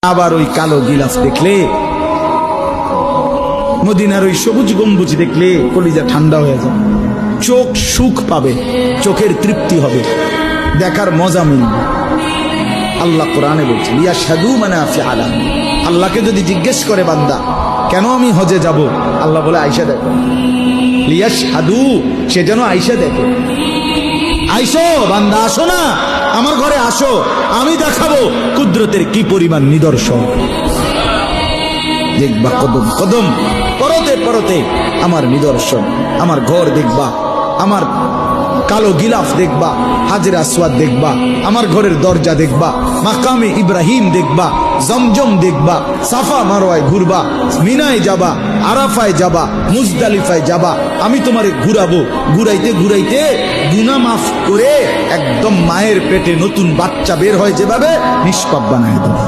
আবার ওই কালো গিলাফ দেখলে, মদিনার ওই সবুজ গম্বুজ দেখলে কলিজা ঠান্ডা হয়ে যায়, চোখ সুখ পাবে, চোখের তৃপ্তি হবে, দেখার মজা মিলবে। আল্লাহ কোরআনে বলছেন ইয়াশহাদু মানাফিআ লাহুম। আল্লাহকে যদি জিজ্ঞেস করে বান্দা কেন আমি হজে যাব, আল্লাহ বলে আয়েশা দেখো, লিয়াশহাদু, সে যেন আয়েশা দেখে। আইসো বান্দা, আসো না আমার ঘরে, আসো, আমি দেখাবো কুদরতের কি পরিমাণ নিদর্শন। দেখবা কদম কদম, পরতে পরতে আমার নিদর্শন, আমার ঘর দেখবা, আমার কালো গিলাফ দেখবা, হাজরে আসওয়াদ দেখবা, আমার ঘরের দরজা দেখবা, মাকামে ইব্রাহিম দেখবা, জমজম দেখবা, সাফা মারওয়ায় ঘুরবা, মিনায় যাবা, আরাফায় যাবা, মুজদালিফায় যাবা, আমি তোমারে ঘুরাবো, ঘুরাইতে ঘুরাইতে গুনাহ মাফ করে একদম মায়ের পেটে নতুন বাচ্চা বের হয় যেভাবে, নিষ্পাপ বানায় দেবো।